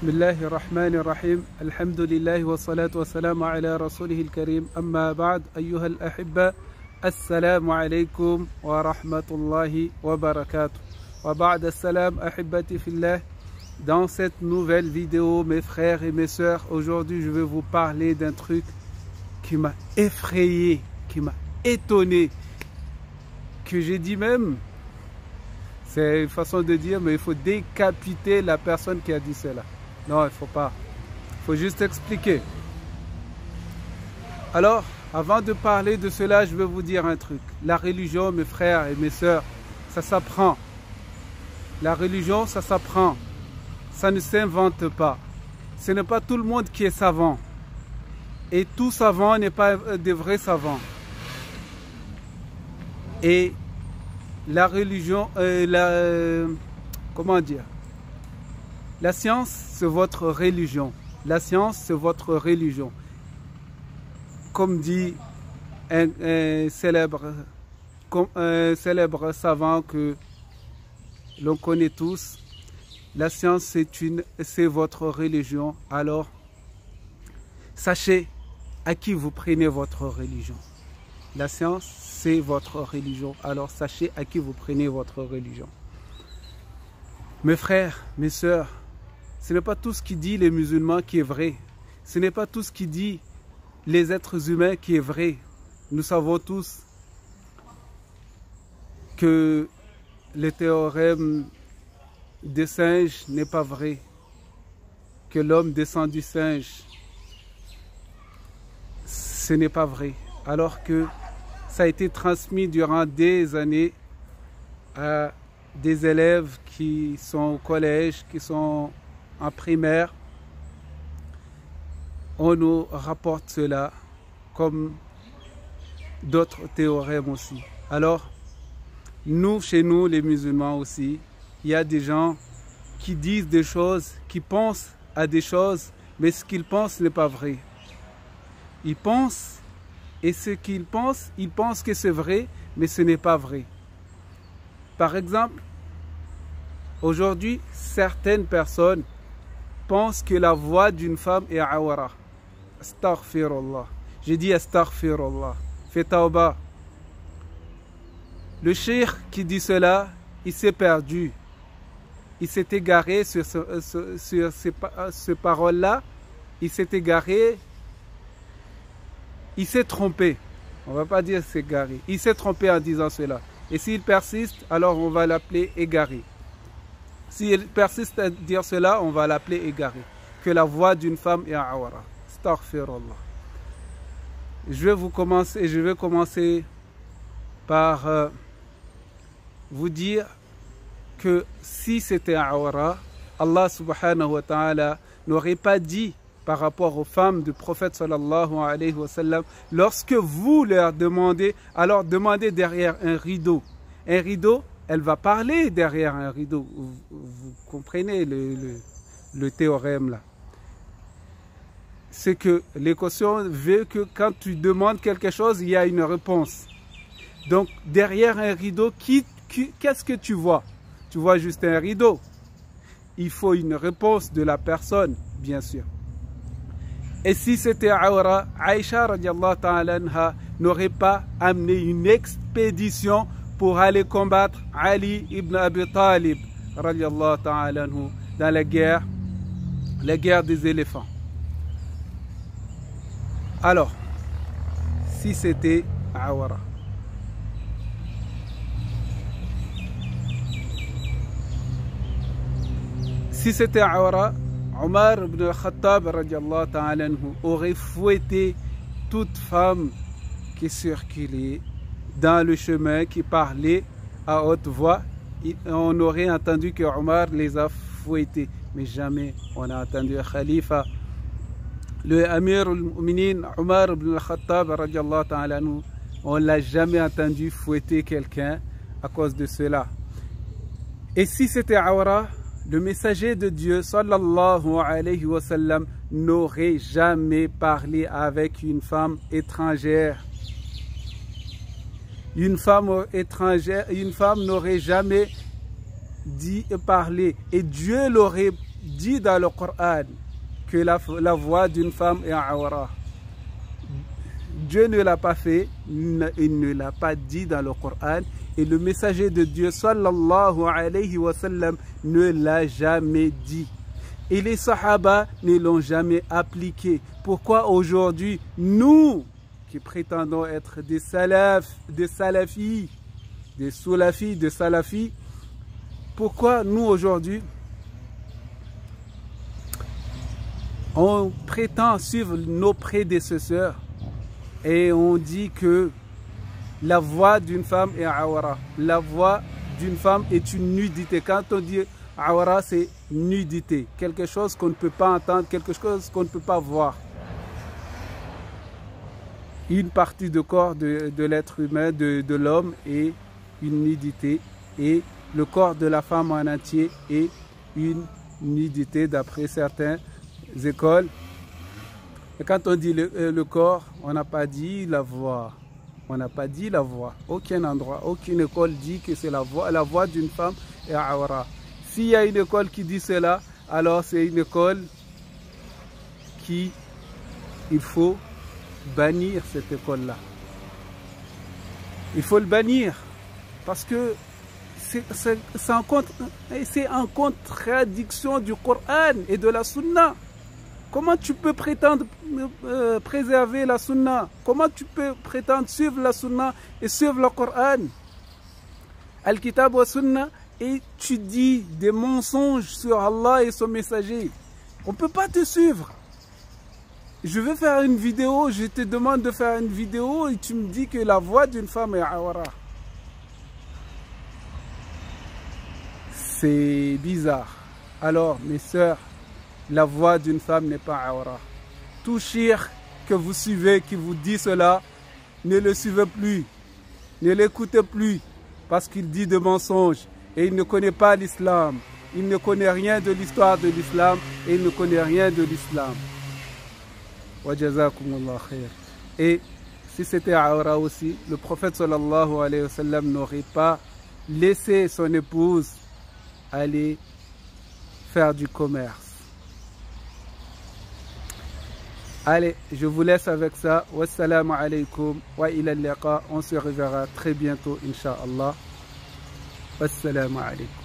بسم الله الرحمن الرحيم الحمد لله والصلاة والسلام على رسوله الكريم أما بعد أيها الأحبة السلام عليكم ورحمة الله وبركاته وبعد السلام أحبتي في الله. Dans cette nouvelle vidéo, mes frères et mes sœurs, aujourd'hui je vais vous parler d'un truc qui m'a effrayé, qui m'a étonné, que j'ai dit même, c'est une façon de dire, mais il faut décapiter la personne qui a dit cela. Non, il ne faut pas. Il faut juste expliquer. Alors, avant de parler de cela, je vais vous dire un truc. La religion, mes frères et mes sœurs, ça s'apprend. La religion, ça s'apprend. Ça ne s'invente pas. Ce n'est pas tout le monde qui est savant. Et tout savant n'est pas de vrais savants. Et la religion, comment dire? La science, c'est votre religion. La science, c'est votre religion. Comme dit un célèbre savant que l'on connaît tous, la science, c'est votre religion. Alors, sachez à qui vous prenez votre religion. La science, c'est votre religion. Alors, sachez à qui vous prenez votre religion. Mes frères, mes sœurs, ce n'est pas tout ce qui dit les musulmans qui est vrai. Ce n'est pas tout ce qui dit les êtres humains qui est vrai. Nous savons tous que le théorème des singes n'est pas vrai, que l'homme descend du singe, ce n'est pas vrai, alors que ça a été transmis durant des années à des élèves qui sont au collège, qui sont en primaire. On nous rapporte cela comme d'autres théorèmes aussi. Alors, nous, chez nous, les musulmans aussi, il y a des gens qui disent des choses, qui pensent à des choses, mais ce qu'ils pensent n'est pas vrai. Ils pensent, et ce qu'ils pensent, ils pensent que c'est vrai, mais ce n'est pas vrai. Par exemple, aujourd'hui, certaines personnes pensent que la voix d'une femme est awara. Astaghfirullah. J'ai dit astaghfirullah. Fais tawba. Le cheikh qui dit cela, il s'est perdu. Il s'est égaré sur ces paroles-là. Il s'est égaré. Il s'est trompé. On ne va pas dire s'est égaré. Il s'est trompé en disant cela. Et s'il persiste, alors on va l'appeler égaré. S'il persiste à dire cela, on va l'appeler égaré. Que la voix d'une femme est awara. Astaghfirullah. Je vais commencer par vous dire que si c'était awara, Allah subhanahu wa ta'ala n'aurait pas dit par rapport aux femmes du prophète sallallahu alayhi wa sallam, lorsque vous leur demandez, alors demandez derrière un rideau. Un rideau, elle va parler derrière un rideau. Vous comprenez le théorème là. C'est que l'équation veut que quand tu demandes quelque chose, il y a une réponse. Donc derrière un rideau, qu'est-ce que tu vois? Tu vois juste un rideau. Il faut une réponse de la personne, bien sûr. Et si c'était awra, Aïcha radiallahu ta'ala anha n'aurait pas amené une expédition pour aller combattre Ali ibn Abi Talib radiallahu ta'ala anhu dans la guerre des éléphants. Alors, si c'était awra. Si c'était awra, Omar ibn al-Khattab radiallahu ta'ala anhu aurait fouetté toute femme qui circulait dans le chemin, qui parlait à haute voix. On aurait entendu que Omar les a fouettés, mais jamais on a entendu un khalifa. Le Amir al-Mu'minin Omar ibn al-Khattab radiallahu ta'ala anhu, on ne l'a jamais entendu fouetter quelqu'un à cause de cela. Et si c'était awra, le messager de Dieu, sallallahu alayhi wa sallam, n'aurait jamais parlé avec une femme étrangère. Une femme étrangère, une femme n'aurait jamais dit et parlé. Et Dieu l'aurait dit dans le Coran que la voix d'une femme est awra. Dieu ne l'a pas fait, il ne l'a pas dit dans le Coran, et le messager de Dieu sallallahu alayhi wa sallam ne l'a jamais dit. Et les sahaba ne l'ont jamais appliqué. Pourquoi aujourd'hui, nous qui prétendons être des salafis, des soulafis, des salafis, pourquoi nous aujourd'hui, on prétend suivre nos prédécesseurs et on dit que la voix d'une femme est awara. La voix d'une femme est une nudité. Quand on dit awara, c'est nudité. Quelque chose qu'on ne peut pas entendre, quelque chose qu'on ne peut pas voir. Une partie du corps de l'être humain, de l'homme, est une nudité. Et le corps de la femme en entier est une nudité d'après certaines écoles. Et quand on dit le corps, on n'a pas dit la voix. On n'a pas dit la voix. Aucun endroit, aucune école dit que c'est la voix d'une femme est awra. S'il y a une école qui dit cela, alors c'est une école qui, il faut bannir cette école-là. Il faut le bannir parce que c'est en contradiction du Coran et de la Sunna. Comment tu peux prétendre préserver la Sunna? Comment tu peux prétendre suivre la Sunna et suivre le Coran? Al-Kitab wa Sunna, et tu dis des mensonges sur Allah et son messager. On ne peut pas te suivre. Je vais faire une vidéo, je te demande de faire une vidéo et tu me dis que la voix d'une femme est awara. C'est bizarre. Alors, mes sœurs, la voix d'une femme n'est pas awra. Tout shir que vous suivez, qui vous dit cela, ne le suivez plus. Ne l'écoutez plus parce qu'il dit de mensonges et il ne connaît pas l'islam. Il ne connaît rien de l'histoire de l'islam et il ne connaît rien de l'islam. Wa jazakumullah khair. Et si c'était awra aussi, le prophète sallallahu alayhi wa sallam n'aurait pas laissé son épouse aller faire du commerce. Allez, je vous laisse avec ça. Wassalamu alaikum wa ila al-liqa. On se reverra très bientôt, incha'Allah. Wassalamu alaikum.